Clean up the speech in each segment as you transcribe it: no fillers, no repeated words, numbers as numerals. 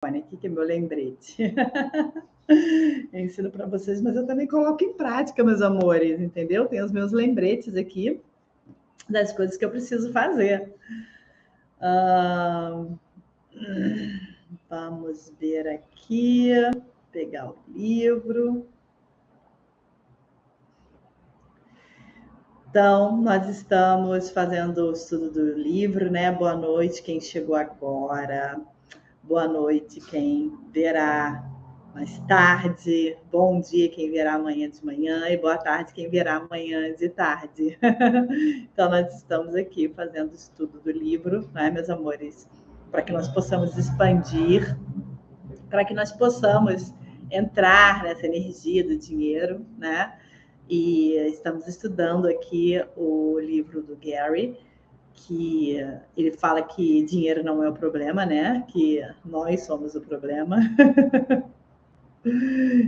aqui, que é meu lembrete. Eu ensino para vocês, mas eu também coloco em prática, meus amores, entendeu? Tem os meus lembretes aqui das coisas que eu preciso fazer. Vamos ver aqui, pegar o livro. Então, nós estamos fazendo o estudo do livro, né? Boa noite, quem chegou agora. Boa noite, quem verá mais tarde. Bom dia, quem verá amanhã de manhã. E boa tarde, quem verá amanhã de tarde. Então, nós estamos aqui fazendo o estudo do livro, né, meus amores? Para que nós possamos expandir, para que nós possamos entrar nessa energia do dinheiro, né? E estamos estudando aqui o livro do Gary, que ele fala que dinheiro não é o problema, né? Que nós somos o problema.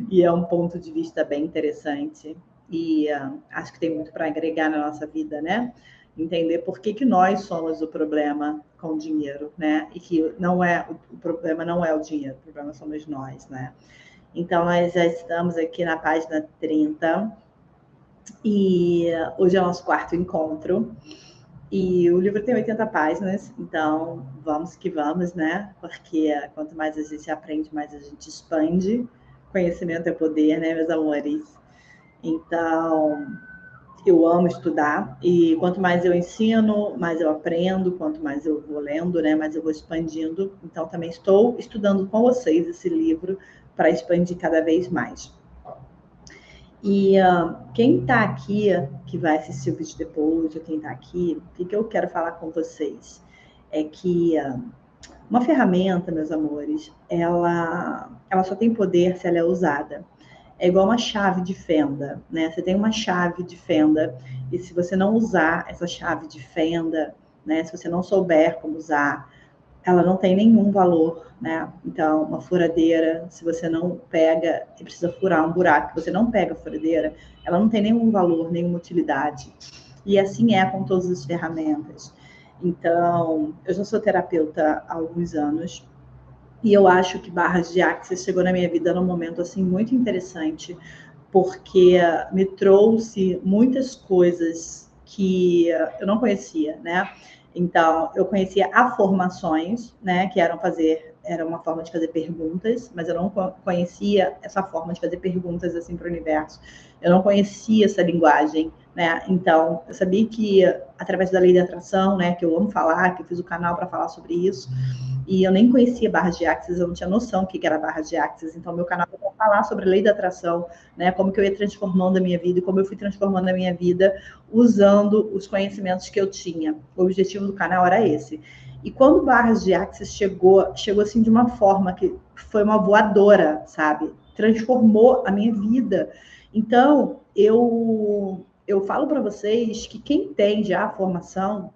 E é um ponto de vista bem interessante. E acho que tem muito para agregar na nossa vida, né? Entender por que nós somos o problema com o dinheiro, né? E que não é o problema não é o dinheiro, o problema somos nós, né? Então, nós já estamos aqui na página 30 e hoje é o nosso quarto encontro. E o livro tem 80 páginas, então vamos que vamos, né? Porque quanto mais a gente aprende, mais a gente expande. Conhecimento é poder, né, meus amores? Então, eu amo estudar e quanto mais eu ensino, mais eu aprendo, quanto mais eu vou lendo, né, mais eu vou expandindo. Então, também estou estudando com vocês esse livro para expandir cada vez mais. E quem está aqui, que vai assistir o vídeo depois, ou quem está aqui, o que eu quero falar com vocês é que uma ferramenta, meus amores, ela só tem poder se ela é usada. É igual uma chave de fenda, né? Você tem uma chave de fenda e se você não usar essa chave de fenda, né? Se você não souber como usar, ela não tem nenhum valor, né? Então, uma furadeira, se você não pega e precisa furar um buraco, você não pega a furadeira, ela não tem nenhum valor, nenhuma utilidade. E assim é com todas as ferramentas. Então, eu já sou terapeuta há alguns anos e eu acho que barras de Access chegou na minha vida num momento assim muito interessante, porque me trouxe muitas coisas que eu não conhecia, né? Então, eu conhecia afirmações, né, que era uma forma de fazer perguntas, mas eu não conhecia essa forma de fazer perguntas assim para o universo. Eu não conhecia essa linguagem, né? Então, eu sabia que através da lei da atração, né, que eu amo falar, que eu fiz o canal para falar sobre isso, e eu nem conhecia barras de Access, eu não tinha noção do que era barras de Access, então meu canal vai falar sobre a lei da atração, né, como que eu ia transformando a minha vida e como eu fui transformando a minha vida usando os conhecimentos que eu tinha. O objetivo do canal era esse. E quando barras de Access chegou assim de uma forma que foi uma voadora, sabe? Transformou a minha vida. Então, eu falo para vocês que quem tem já a formação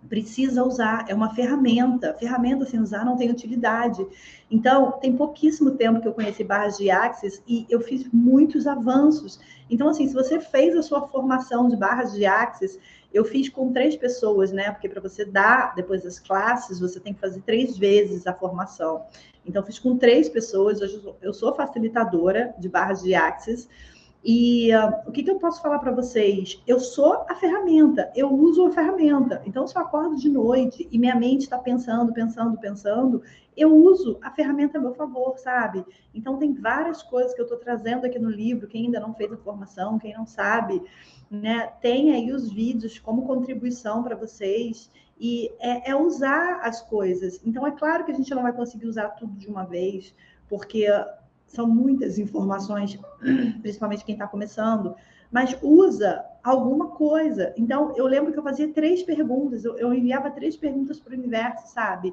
precisa usar, é uma ferramenta. Ferramenta sem usar não tem utilidade. Então, tem pouquíssimo tempo que eu conheci barras de Access e eu fiz muitos avanços. Então, assim, se você fez a sua formação de barras de Access, eu fiz com 3 pessoas, né? Porque para você dar, depois das classes, você tem que fazer 3 vezes a formação. Então, fiz com 3 pessoas. Hoje eu sou facilitadora de barras de Access. E o que eu posso falar para vocês? Eu sou a ferramenta, eu uso a ferramenta. Então, se eu acordo de noite e minha mente está pensando, eu uso a ferramenta a meu favor, sabe? Então, tem várias coisas que eu estou trazendo aqui no livro. Quem ainda não fez a formação, quem não sabe, né? Tem aí os vídeos como contribuição para vocês. E é usar as coisas. Então, é claro que a gente não vai conseguir usar tudo de uma vez, porque são muitas informações, principalmente quem está começando, mas usa alguma coisa. Então, eu lembro que eu fazia 3 perguntas, eu enviava 3 perguntas para o universo, sabe?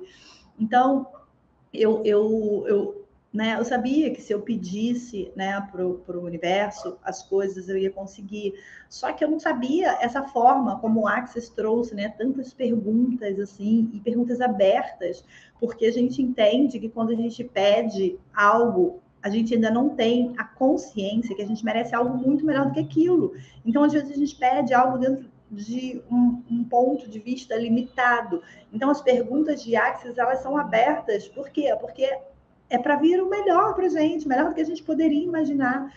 Então, né, eu sabia que se eu pedisse, né, para o universo as coisas, eu ia conseguir. Só que eu não sabia essa forma como o Access trouxe, né, tantas perguntas assim, e perguntas abertas, porque a gente entende que quando a gente pede algo, a gente ainda não tem a consciência que a gente merece algo muito melhor do que aquilo. Então, às vezes, a gente pede algo dentro de um ponto de vista limitado. Então, as perguntas de Access, elas são abertas. Por quê? Porque é para vir o melhor para a gente, melhor do que a gente poderia imaginar.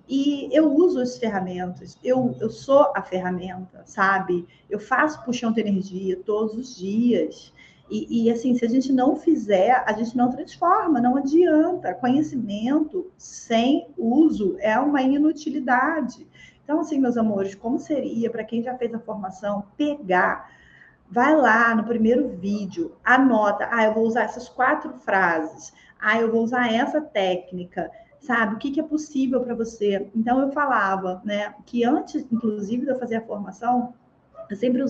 E eu uso as ferramentas, eu sou a ferramenta, sabe? Eu faço puxão de energia todos os dias. Assim, se a gente não fizer, a gente não transforma, não adianta. Conhecimento sem uso é uma inutilidade. Então, assim, meus amores, como seria para quem já fez a formação pegar, vai lá no primeiro vídeo, anota, eu vou usar essas 4 frases, eu vou usar essa técnica, sabe? O que é possível para você? Então, eu falava, né, que antes, inclusive, de eu fazer a formação, eu sempre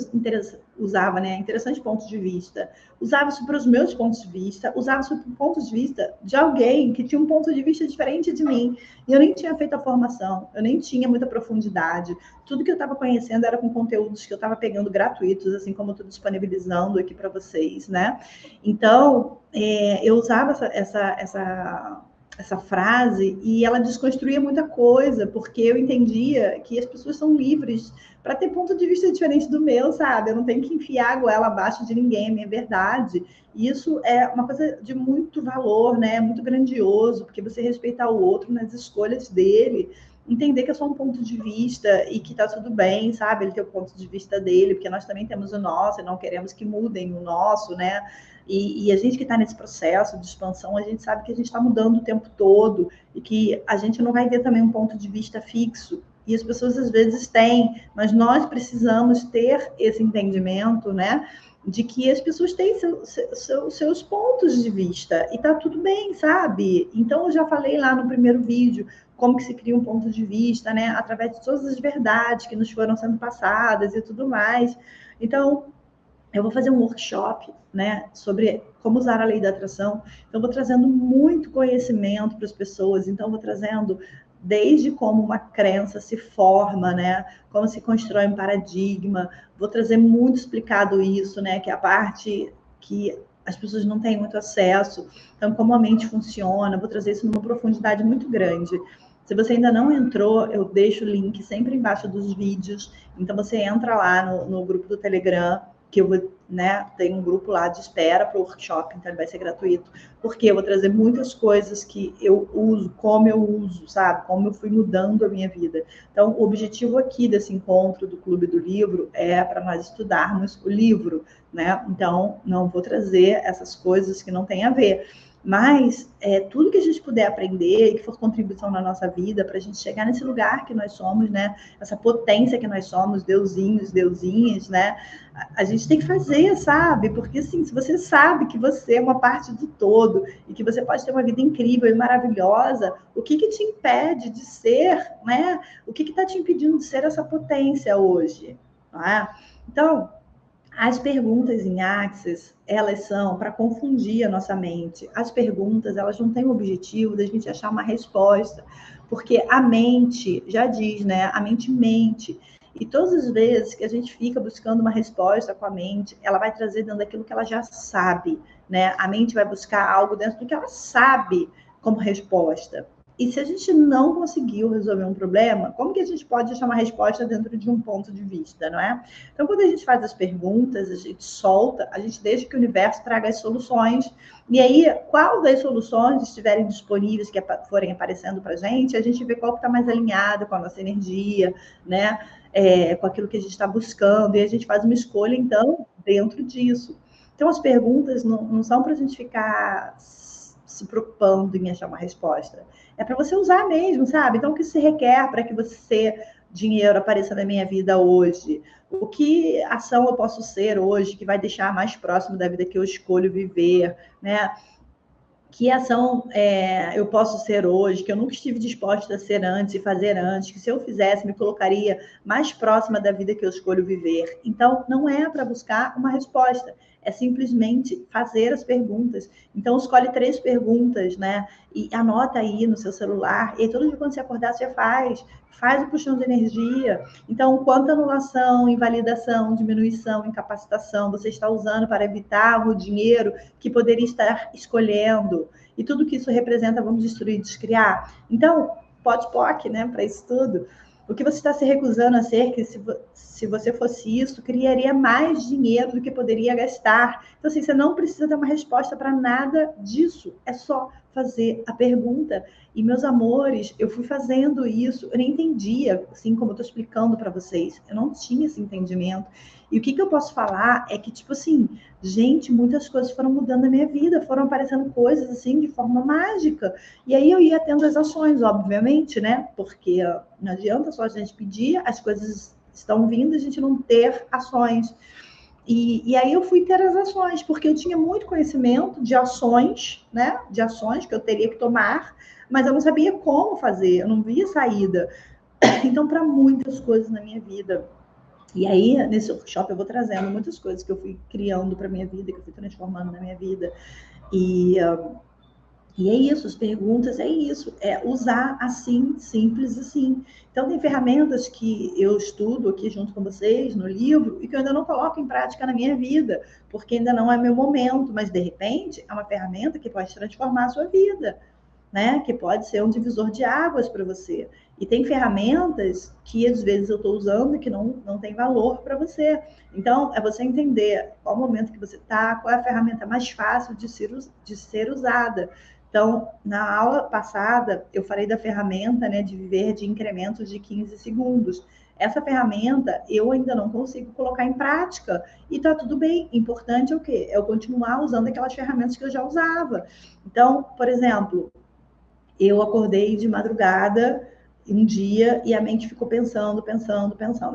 usava, né, interessantes pontos de vista, usava isso para os meus pontos de vista, usava isso para o ponto de vista de alguém que tinha um ponto de vista diferente de mim, e eu nem tinha feito a formação, eu nem tinha muita profundidade, tudo que eu estava conhecendo era com conteúdos que eu estava pegando gratuitos, assim como eu estou disponibilizando aqui para vocês, né? Então, eu usava essa frase e ela desconstruía muita coisa, porque eu entendia que as pessoas são livres para ter ponto de vista diferente do meu, sabe? Eu não tenho que enfiar a goela abaixo de ninguém, é minha verdade. E isso é uma coisa de muito valor, né? Muito grandioso, porque você respeitar o outro nas escolhas dele, entender que é só um ponto de vista e que tá tudo bem, sabe? Ele tem o ponto de vista dele, porque nós também temos o nosso e não queremos que mudem o nosso, né? E a gente que está nesse processo de expansão, a gente sabe que a gente está mudando o tempo todo e que a gente não vai ver também um ponto de vista fixo. E as pessoas às vezes têm, mas nós precisamos ter esse entendimento, né? De que as pessoas têm seus pontos de vista e tá tudo bem, sabe? Então, eu já falei lá no primeiro vídeo como que se cria um ponto de vista, né? Através de todas as verdades que nos foram sendo passadas e tudo mais. Então, eu vou fazer um workshop, né, sobre como usar a lei da atração. Então, vou trazendo muito conhecimento para as pessoas. Então, vou trazendo desde como uma crença se forma, né, como se constrói um paradigma. Vou trazer muito explicado isso, né, que é a parte que as pessoas não têm muito acesso. Então, como a mente funciona. Vou trazer isso numa profundidade muito grande. Se você ainda não entrou, eu deixo o link sempre embaixo dos vídeos. Então, você entra lá no grupo do Telegram, que eu vou, né, tem um grupo lá de espera para o workshop, então ele vai ser gratuito, porque eu vou trazer muitas coisas que eu uso, como eu uso, sabe? Como eu fui mudando a minha vida. Então, o objetivo aqui desse encontro do Clube do Livro é para nós estudarmos o livro, né? Então, não vou trazer essas coisas que não têm a ver. Mas tudo que a gente puder aprender e que for contribuição na nossa vida para a gente chegar nesse lugar que nós somos, né? Essa potência que nós somos, deusinhos, deusinhas, né? A gente tem que fazer, sabe? Porque, assim, se você sabe que você é uma parte do todo e que você pode ter uma vida incrível e maravilhosa, o que te impede de ser, né? O que está te impedindo de ser essa potência hoje? Não é? Então, as perguntas em Axis, elas são para confundir a nossa mente. As perguntas, elas não têm o objetivo da gente achar uma resposta, porque a mente, já diz, né? A mente mente. E todas as vezes que a gente fica buscando uma resposta com a mente, ela vai trazer dentro daquilo que ela já sabe, né? A mente vai buscar algo dentro do que ela sabe como resposta. E se a gente não conseguiu resolver um problema, como que a gente pode achar uma resposta dentro de um ponto de vista, não é? Então, quando a gente faz as perguntas, a gente solta, a gente deixa que o universo traga as soluções. E aí, qual das soluções estiverem disponíveis, que forem aparecendo para a gente vê qual que está mais alinhado com a nossa energia, né? Com aquilo que a gente está buscando, e a gente faz uma escolha, então, dentro disso. Então, as perguntas não são para a gente ficar se preocupando em achar uma resposta. É para você usar mesmo, sabe? Então, o que se requer para que dinheiro apareça na minha vida hoje? O que ação eu posso ser hoje que vai deixar mais próximo da vida que eu escolho viver, né? Que ação eu posso ser hoje, que eu nunca estive disposta a ser antes e fazer antes, que se eu fizesse, me colocaria mais próxima da vida que eu escolho viver. Então, não é para buscar uma resposta, é simplesmente fazer as perguntas. Então, escolhe 3 perguntas, né? E anota aí no seu celular, e aí, todo dia quando você acordar, você faz o puxão de energia. Então, quanta anulação, invalidação, diminuição, incapacitação você está usando para evitar o dinheiro que poderia estar escolhendo? E tudo que isso representa, vamos destruir, descriar. Então, POC, né, para isso tudo. O que você está se recusando a ser, que se você fosse isso, criaria mais dinheiro do que poderia gastar. Então, assim, você não precisa dar uma resposta para nada disso. É só fazer a pergunta. E, meus amores, eu fui fazendo isso, eu nem entendia, assim como eu estou explicando para vocês, eu não tinha esse entendimento. E o que eu posso falar é que, tipo assim, gente, muitas coisas foram mudando na minha vida, foram aparecendo coisas, assim, de forma mágica. E aí eu ia tendo as ações, obviamente, né? Porque não adianta só a gente pedir, as coisas estão vindo, a gente não ter ações. E aí eu fui ter as ações, porque eu tinha muito conhecimento de ações, né? De ações que eu teria que tomar, mas eu não sabia como fazer, eu não via saída. Então, para muitas coisas na minha vida. E aí, nesse workshop, eu vou trazendo muitas coisas que eu fui criando para minha vida, que eu fui transformando na minha vida. E é isso, as perguntas é isso, é usar assim, simples assim. Então, tem ferramentas que eu estudo aqui junto com vocês no livro e que eu ainda não coloco em prática na minha vida, porque ainda não é meu momento, mas de repente é uma ferramenta que pode transformar a sua vida, né? Que pode ser um divisor de águas para você. E tem ferramentas que às vezes eu estou usando e que não tem valor para você. Então, é você entender qual momento que você está, qual é a ferramenta mais fácil de ser usada. Então, na aula passada, eu falei da ferramenta, né, de viver de incrementos de 15 segundos. Essa ferramenta eu ainda não consigo colocar em prática. E tá tudo bem. Importante é o quê? É eu continuar usando aquelas ferramentas que eu já usava. Então, por exemplo, eu acordei de madrugada um dia e a mente ficou pensando,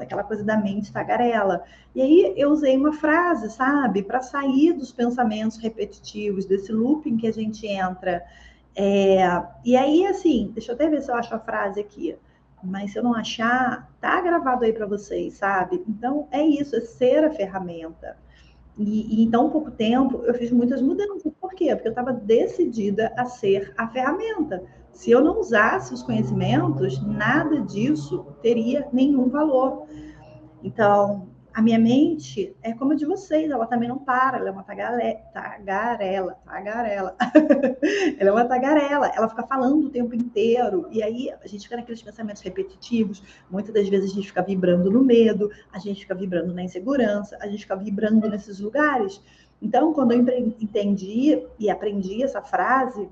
aquela coisa da mente tagarela. E aí eu usei uma frase, sabe, para sair dos pensamentos repetitivos, desse looping que a gente entra. E aí, assim, deixa eu até ver se eu acho a frase aqui. Mas se eu não achar, tá gravado aí para vocês, sabe? Então, é isso, é ser a ferramenta. E em tão pouco tempo eu fiz muitas mudanças. Por quê? Porque eu estava decidida a ser a ferramenta. Se eu não usasse os conhecimentos, nada disso teria nenhum valor. Então, a minha mente é como a de vocês, ela também não para, ela é uma tagarela. Ela é uma tagarela, ela fica falando o tempo inteiro, e aí a gente fica naqueles pensamentos repetitivos, muitas das vezes a gente fica vibrando no medo, a gente fica vibrando na insegurança, a gente fica vibrando nesses lugares. Então, quando eu entendi e aprendi essa frase,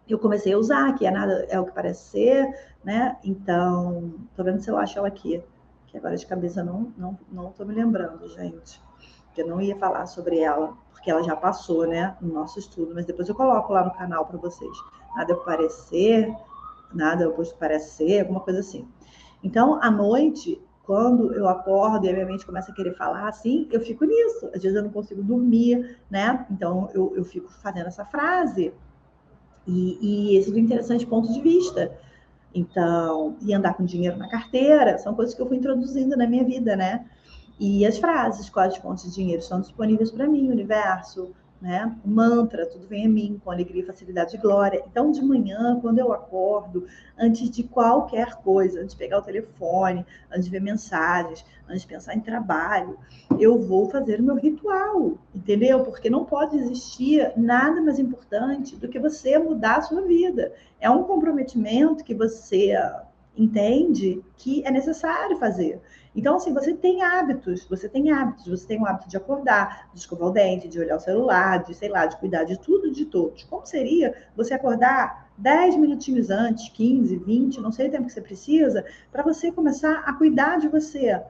eu comecei a usar, que é nada é o que parece ser, né? Então, tô vendo se eu acho ela aqui, que agora de cabeça não tô me lembrando, gente. Que eu não ia falar sobre ela, porque ela já passou, né, no nosso estudo, mas depois eu coloco lá no canal para vocês. Nada é o que parecer, nada é o que parece ser, alguma coisa assim. Então, à noite, quando eu acordo e a minha mente começa a querer falar assim, eu fico nisso. Às vezes eu não consigo dormir, né? Então, eu fico fazendo essa frase. E esse é um interessante ponto de vista. Então, e andar com dinheiro na carteira, são coisas que eu fui introduzindo na minha vida, né? E as frases, quais fontes de dinheiro estão disponíveis para mim, universo, né? O mantra, tudo vem a mim, com alegria, facilidade e glória. Então, de manhã, quando eu acordo, antes de qualquer coisa, antes de pegar o telefone, antes de ver mensagens, antes de pensar em trabalho, eu vou fazer o meu ritual, entendeu? Porque não pode existir nada mais importante do que você mudar a sua vida. É um comprometimento que você entende que é necessário fazer. Então, assim, você tem hábitos, você tem o hábito de acordar, de escovar o dente, de olhar o celular, de, sei lá, de cuidar de tudo, de todos. Como seria você acordar 10 minutinhos antes, 15, 20, não sei o tempo que você precisa, para você começar a cuidar de você?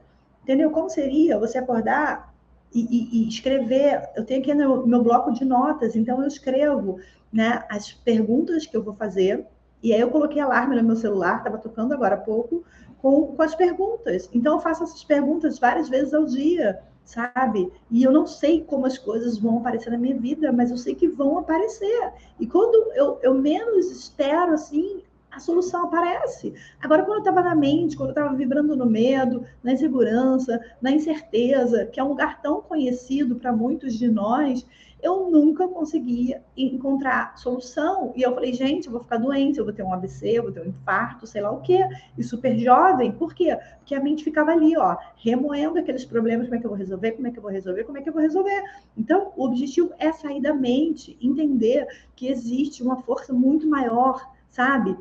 Entendeu? Como seria você acordar e escrever? Eu tenho aqui no meu bloco de notas, então eu escrevo, né, as perguntas que eu vou fazer, e aí eu coloquei alarme no meu celular, estava tocando agora há pouco, com as perguntas. Então, eu faço essas perguntas várias vezes ao dia, sabe? E eu não sei como as coisas vão aparecer na minha vida, mas eu sei que vão aparecer. E quando eu menos espero, assim, a solução aparece. Agora, quando eu estava na mente, quando eu estava vibrando no medo, na insegurança, na incerteza, que é um lugar tão conhecido para muitos de nós, eu nunca conseguia encontrar solução. E eu falei, gente, eu vou ficar doente, eu vou ter um AVC, eu vou ter um infarto, sei lá o quê. E super jovem, por quê? Porque a mente ficava ali, ó, remoendo aqueles problemas, como é que eu vou resolver, como é que eu vou resolver, como é que eu vou resolver. Então, o objetivo é sair da mente, entender que existe uma força muito maior, sabe?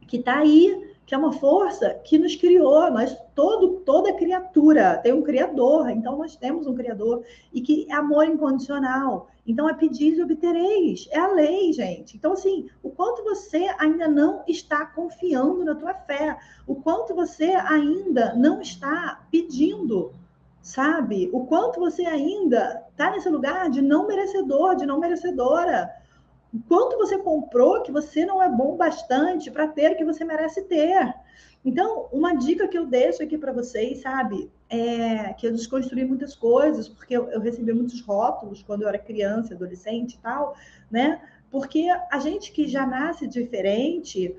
Que está aí, que é uma força que nos criou. Toda criatura tem um criador, então nós temos um criador, e que é amor incondicional. Então, é pedir e obtereis. É a lei, gente. Então, assim, o quanto você ainda não está confiando na tua fé, o quanto você ainda não está pedindo, sabe? O quanto você ainda está nesse lugar de não merecedor, de não merecedora. O quanto você comprou que você não é bom bastante para ter o que você merece ter. Então, uma dica que eu deixo aqui para vocês, sabe, é que eu desconstruí muitas coisas, porque eu recebi muitos rótulos quando eu era criança, adolescente e tal, né? Porque a gente que já nasce diferente,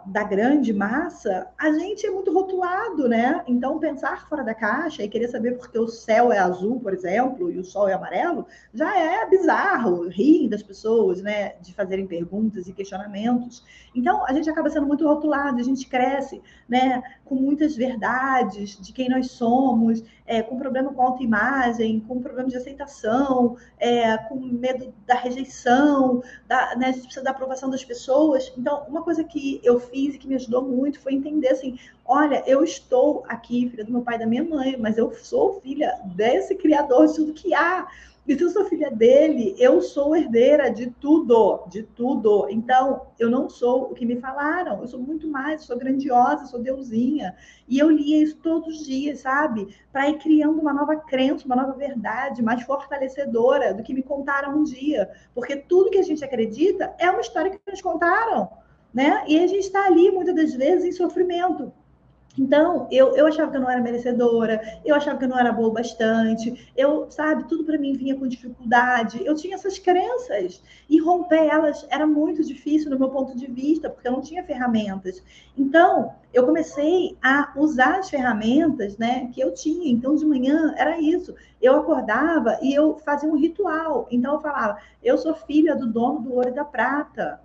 da grande massa, a gente é muito rotulado, né? Então, pensar fora da caixa e querer saber porque o céu é azul, por exemplo, e o sol é amarelo, já é bizarro. Riem das pessoas, né? De fazerem perguntas e questionamentos. Então, a gente acaba sendo muito rotulado, a gente cresce, né? Com muitas verdades de quem nós somos, com problema com autoimagem, com problema de aceitação, com medo da rejeição, né? A gente precisa da aprovação das pessoas. Então, uma coisa que eu fiz e que me ajudou muito foi entender assim, olha, eu estou aqui, filha do meu pai e da minha mãe, mas eu sou filha desse criador de tudo que há. E se eu sou filha dele, eu sou herdeira de tudo, de tudo. Então, eu não sou o que me falaram, eu sou muito mais, eu sou grandiosa, eu sou deusinha. E eu lia isso todos os dias, sabe? Para ir criando uma nova crença, uma nova verdade, mais fortalecedora do que me contaram um dia. Porque tudo que a gente acredita é uma história que nos contaram, né? E a gente está ali, muitas das vezes, em sofrimento. Então, eu achava que eu não era merecedora, eu achava que eu não era boa bastante, sabe, tudo para mim vinha com dificuldade. Eu tinha essas crenças e romper elas era muito difícil no meu ponto de vista, porque eu não tinha ferramentas. Então, eu comecei a usar as ferramentas, né, que eu tinha. Então, de manhã era isso. Eu acordava e eu fazia um ritual. Então, eu falava: eu sou filha do dono do ouro e da prata.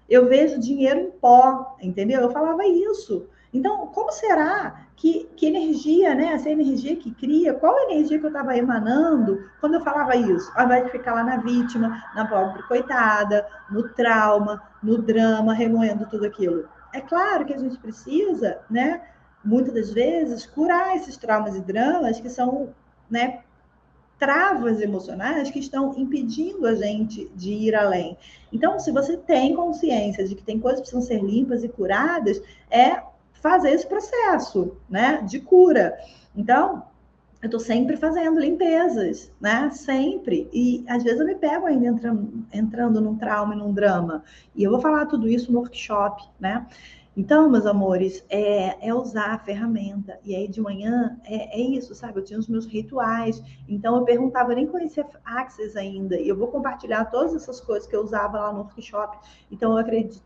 Eu vejo dinheiro em pó, entendeu? Eu falava isso. Então, como será que energia, né? Essa energia que cria, qual a energia que eu estava emanando quando eu falava isso? Ao invés de ficar lá na vítima, na pobre coitada, no trauma, no drama, remoendo tudo aquilo. É claro que a gente precisa, né? Muitas das vezes, curar esses traumas e dramas que são, né, travas emocionais que estão impedindo a gente de ir além. Então, se você tem consciência de que tem coisas que precisam ser limpas e curadas, é fazer esse processo, né, de cura. Então, eu estou sempre fazendo limpezas, né? Sempre. E às vezes eu me pego ainda entrando num trauma e num drama. E eu vou falar tudo isso no workshop, né? Então, meus amores, é usar a ferramenta. E aí de manhã é isso, sabe? Eu tinha os meus rituais. Então eu perguntava, eu nem conhecia Access ainda. E eu vou compartilhar todas essas coisas que eu usava lá no workshop. Então eu acredito,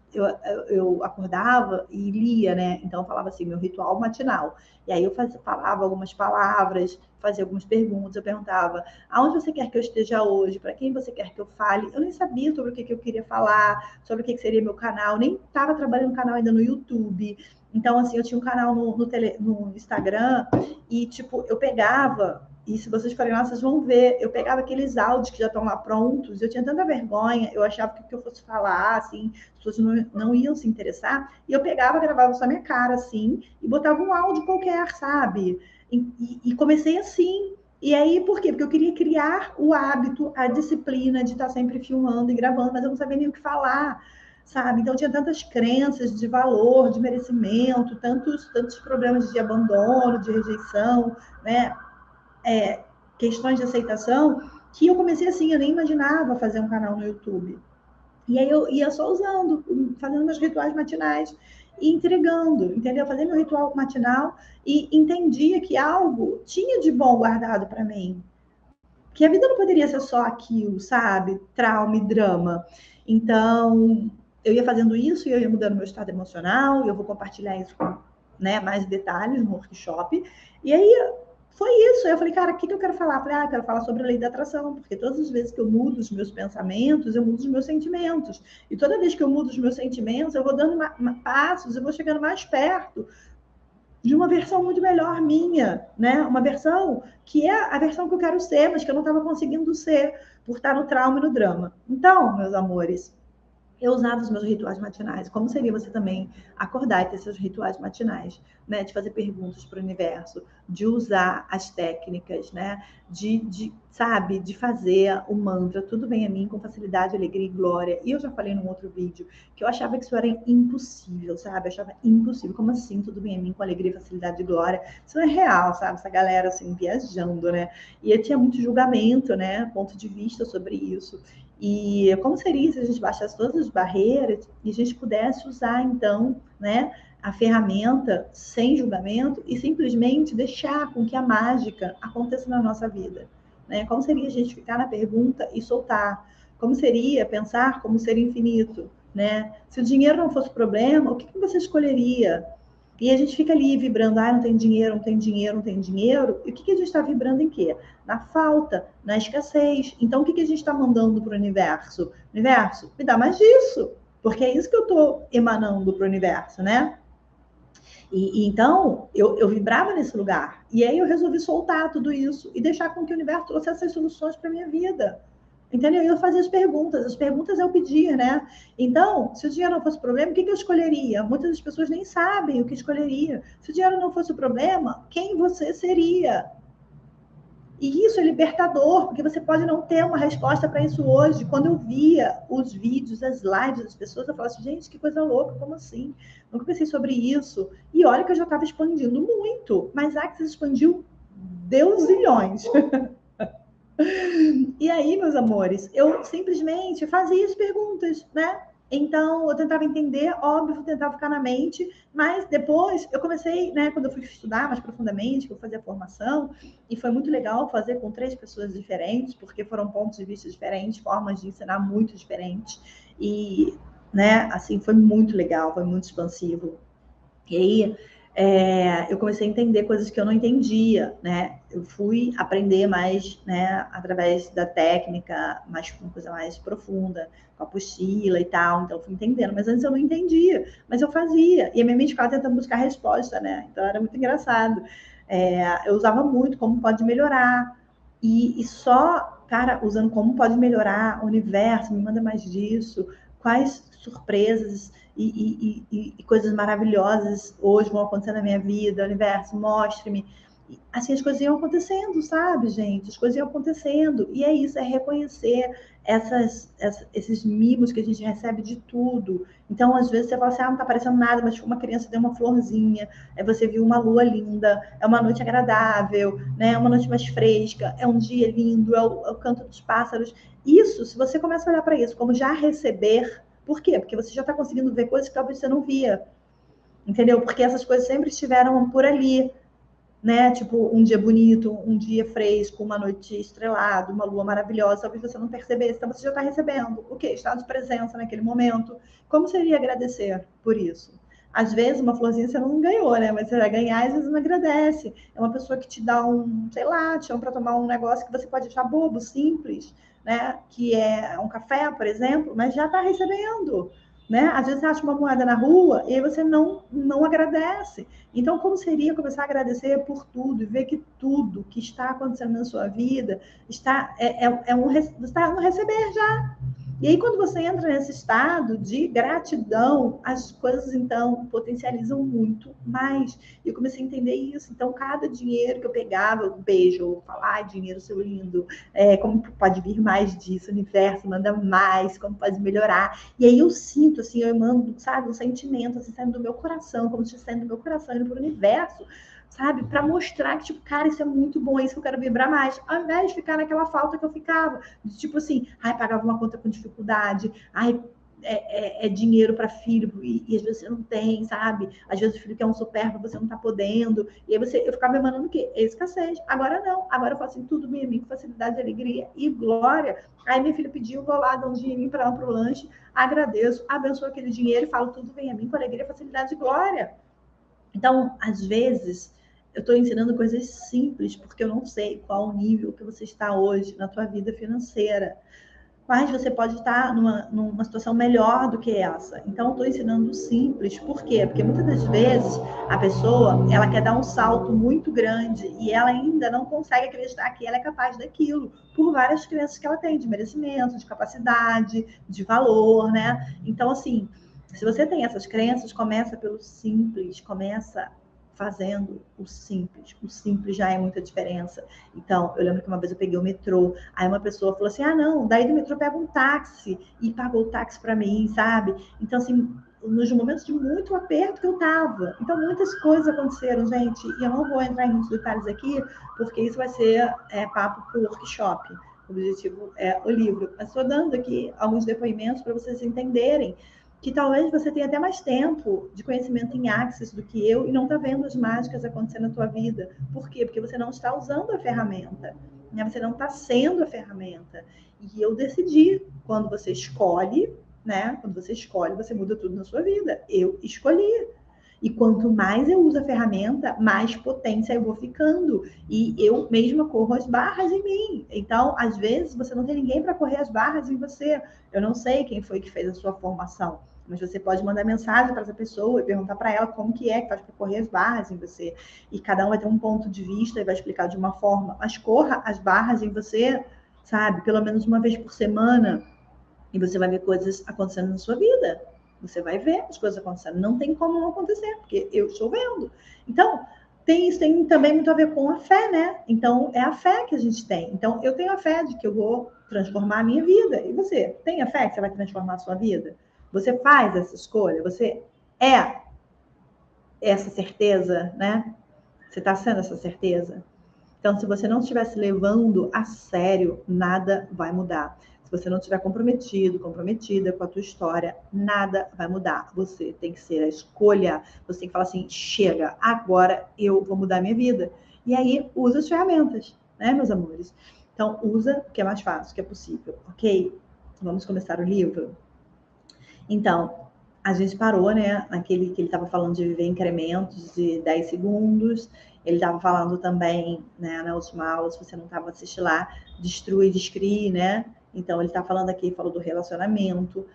eu acordava e lia, né? Então eu falava assim, meu ritual matinal. E aí eu falava algumas palavras, fazia algumas perguntas, eu perguntava, aonde você quer que eu esteja hoje? Para quem você quer que eu fale? Eu nem sabia sobre o que eu queria falar, sobre o que seria meu canal, nem estava trabalhando no canal ainda no YouTube. Então, assim, eu tinha um canal no Instagram e, tipo, eu pegava, e se vocês forem lá, vocês vão ver, eu pegava aqueles áudios que já estão lá prontos, eu tinha tanta vergonha, eu achava que o que eu fosse falar, assim, as pessoas não iam se interessar, e eu pegava, gravava só minha cara, assim, e botava um áudio qualquer, sabe? E comecei assim. E aí, por quê? Porque eu queria criar o hábito, a disciplina de estar sempre filmando e gravando, mas eu não sabia nem o que falar, sabe? Então, tinha tantas crenças de valor, de merecimento, tantos problemas de abandono, de rejeição, né? Questões de aceitação, que eu comecei assim, eu nem imaginava fazer um canal no YouTube. E aí eu ia só usando, fazendo meus rituais matinais e entregando, entendeu? Fazendo meu ritual matinal e entendia que algo tinha de bom guardado para mim. Que a vida não poderia ser só aquilo, sabe? Trauma e drama. Então, eu ia fazendo isso e eu ia mudando meu estado emocional, e eu vou compartilhar isso com, né, mais detalhes no workshop. E aí foi isso. Aí eu falei, cara, o que eu quero falar? Eu falei, eu quero falar sobre a lei da atração, porque todas as vezes que eu mudo os meus pensamentos, eu mudo os meus sentimentos. E toda vez que eu mudo os meus sentimentos, eu vou dando passos, eu vou chegando mais perto de uma versão muito melhor minha, né? Uma versão que é a versão que eu quero ser, mas que eu não estava conseguindo ser, por estar no trauma e no drama. Então, meus amores, eu usava os meus rituais matinais. Como seria você também acordar e ter seus rituais matinais, né? De fazer perguntas para o universo, de usar as técnicas, né? Sabe, de fazer o mantra, tudo vem a mim com facilidade, alegria e glória. E eu já falei num outro vídeo que eu achava que isso era impossível, sabe? Eu achava impossível. Como assim tudo vem a mim com alegria, facilidade e glória? Isso não é real, sabe? Essa galera assim, viajando, né? E eu tinha muito julgamento, né? Ponto de vista sobre isso. E como seria se a gente baixasse todas as barreiras e a gente pudesse usar, então, né, a ferramenta sem julgamento e simplesmente deixar com que a mágica aconteça na nossa vida? Né? Como seria a gente ficar na pergunta e soltar? Como seria pensar como ser infinito? Né? Se o dinheiro não fosse problema, o que você escolheria? E a gente fica ali vibrando, ah, não tem dinheiro, não tem dinheiro, não tem dinheiro. E o que a gente está vibrando em quê? Na falta, na escassez. Então, o que a gente está mandando para o universo? Universo, me dá mais disso. Porque é isso que eu estou emanando para o universo, né? E então, eu vibrava nesse lugar. E aí eu resolvi soltar tudo isso e deixar com que o universo trouxesse essas soluções para minha vida. Entendeu? E eu fazia as perguntas eu pedia, né? Então, se o dinheiro não fosse o problema, o que eu escolheria? Muitas das pessoas nem sabem o que escolheria. Se o dinheiro não fosse o problema, quem você seria? E isso é libertador, porque você pode não ter uma resposta para isso hoje. Quando eu via os vídeos, as lives das pessoas, eu falava assim, gente, que coisa louca, como assim? Nunca pensei sobre isso. E olha que eu já estava expandindo muito, mas Axis expandiu deusilhões. E aí, meus amores, eu simplesmente fazia as perguntas, né? Então, eu tentava entender, óbvio, tentava ficar na mente, mas depois eu comecei, né, quando eu fui estudar mais profundamente, que eu fazia formação, e foi muito legal fazer com 3 pessoas diferentes, porque foram pontos de vista diferentes, formas de ensinar muito diferentes, e, né, assim, foi muito legal, foi muito expansivo. E aí, eu comecei a entender coisas que eu não entendia, né? Eu fui aprender mais, né, através da técnica, mais uma coisa mais profunda, com a apostila e tal. Então, eu fui entendendo. Mas antes eu não entendia, mas eu fazia. E a minha mente ficava tentando buscar resposta, né? Então, era muito engraçado. Eu usava muito como pode melhorar. E só, cara, usando como pode melhorar, o universo me manda mais disso, quais surpresas e coisas maravilhosas hoje vão acontecer na minha vida, universo, mostre-me. Assim, as coisas iam acontecendo, sabe, gente? As coisas iam acontecendo. E é isso, é reconhecer esses mimos que a gente recebe de tudo. Então, às vezes, você fala assim, ah, não tá aparecendo nada, mas uma criança deu uma florzinha, aí você viu uma lua linda, é uma noite agradável, né? É uma noite mais fresca, é um dia lindo, é o canto dos pássaros. Isso, se você começa a olhar para isso como já receber, por quê? Porque você já está conseguindo ver coisas que talvez você não via, entendeu? Porque essas coisas sempre estiveram por ali, né? Tipo, um dia bonito, um dia fresco, uma noite estrelada, uma lua maravilhosa, talvez você não percebesse, então você já está recebendo o quê? Estado de presença naquele momento. Como seria agradecer por isso? Às vezes, uma florzinha você não ganhou, né? Mas você vai ganhar e às vezes não agradece. É uma pessoa que te dá sei lá, te chama para tomar um negócio que você pode achar bobo, simples, né? Que é um café, por exemplo, mas já está recebendo. Né? Às vezes você acha uma moeda na rua e aí você não agradece. Então, como seria começar a agradecer por tudo e ver que tudo que está acontecendo na sua vida está no receber já. E aí, quando você entra nesse estado de gratidão, as coisas, então, potencializam muito mais. E eu comecei a entender isso. Então, cada dinheiro que eu pegava, eu beijo, eu falo, ai, dinheiro, seu lindo, como pode vir mais disso, o universo manda mais, como pode melhorar. E aí eu sinto, assim, eu emano, sabe, um sentimento, assim, saindo do meu coração, como se estivesse saindo do meu coração, indo para o universo, sabe? Para mostrar que, tipo, cara, isso é muito bom, é isso que eu quero vibrar mais. Ao invés de ficar naquela falta que eu ficava. De, tipo assim, ai, pagava uma conta com dificuldade, ai, é dinheiro para filho, e às vezes você não tem, sabe? Às vezes o filho quer um supérfluo, você não tá podendo. E aí eu ficava emanando o quê? Escassez. Agora não. Agora eu faço assim, tudo bem, com facilidade, alegria e glória. Aí minha filha pediu, vou lá, dar um dinheirinho para ela pro lanche, agradeço, abençoo aquele dinheiro e falo, tudo vem a mim com alegria, facilidade e glória. Então, às vezes, eu estou ensinando coisas simples, porque eu não sei qual o nível que você está hoje na tua vida financeira. mas você pode estar numa situação melhor do que essa. Então, eu estou ensinando o simples. Por quê? Porque muitas das vezes a pessoa, ela quer dar um salto muito grande e ela ainda não consegue acreditar que ela é capaz daquilo, por várias crenças que ela tem, de merecimento, de capacidade, de valor, né? Então, assim, se você tem essas crenças, começa pelo simples, começa fazendo o simples. O simples já é muita diferença. Então, eu lembro que uma vez eu peguei o metrô, aí uma pessoa falou assim, não, daí do metrô pega um táxi, e pagou o táxi para mim, sabe? Então, assim, nos momentos de muito aperto que eu tava. Então, muitas coisas aconteceram, gente, e eu não vou entrar em muitos detalhes aqui, porque isso vai ser papo para o workshop. O objetivo é o livro. Mas estou dando aqui alguns depoimentos para vocês entenderem que talvez você tenha até mais tempo de conhecimento em Axis do que eu e não está vendo as mágicas acontecendo na tua vida. Por quê? Porque você não está usando a ferramenta, né? Você não está sendo a ferramenta. E eu decidi, quando você escolhe, né? Quando você escolhe, você muda tudo na sua vida. Eu escolhi. E quanto mais eu uso a ferramenta, mais potência eu vou ficando. E eu mesma corro as barras em mim. Então, às vezes, você não tem ninguém para correr as barras em você. Eu não sei quem foi que fez a sua formação, mas você pode mandar mensagem para essa pessoa e perguntar para ela como que faz para correr as barras em você. E cada um vai ter um ponto de vista e vai explicar de uma forma. Mas corra as barras em você, sabe? Pelo menos uma vez por semana. E você vai ver coisas acontecendo na sua vida. Você vai ver as coisas acontecendo. Não tem como não acontecer, porque eu estou vendo. Então, isso tem também muito a ver com a fé, né? Então, é a fé que a gente tem. Então, eu tenho a fé de que eu vou transformar a minha vida. E você? Tem a fé que você vai transformar a sua vida? Você faz essa escolha? Você é essa certeza, né? Você está sendo essa certeza? Então, se você não estiver se levando a sério, nada vai mudar. Se você não estiver comprometido, comprometida com a tua história, nada vai mudar. Você tem que ser a escolha. Você tem que falar assim, chega, agora eu vou mudar a minha vida. E aí, usa as ferramentas, né, meus amores? Então, usa o que é mais fácil, o que é possível, ok? Vamos começar o livro? Então, a gente parou, né, naquele que ele estava falando de viver incrementos de 10 segundos. Ele estava falando também, né, na última aula, se você não estava assistindo lá, destrui, descrie, né? Então, ele está falando aqui, falou do relacionamento.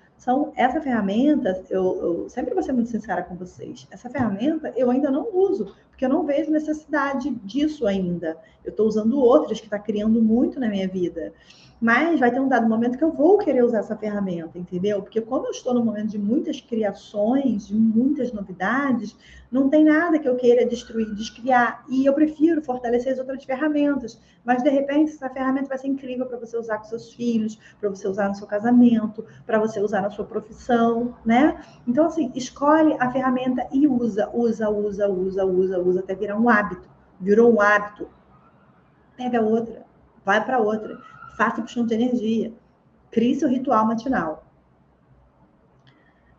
Essa ferramenta, eu sempre vou ser muito sincera com vocês, essa ferramenta eu ainda não uso, porque eu não vejo necessidade disso ainda. Eu estou usando outras que está criando muito na minha vida. Mas vai ter um dado momento que eu vou querer usar essa ferramenta, entendeu? Porque como eu estou no momento de muitas criações, de muitas novidades, não tem nada que eu queira destruir, descriar. E eu prefiro fortalecer as outras ferramentas. Mas, de repente, essa ferramenta vai ser incrível para você usar com seus filhos, para você usar no seu casamento, para você usar na sua profissão, né? Então, assim, escolhe a ferramenta e usa, até virar um hábito. Virou um hábito. Pega outra, vai para outra. Faça puxão de energia. Crie seu ritual matinal.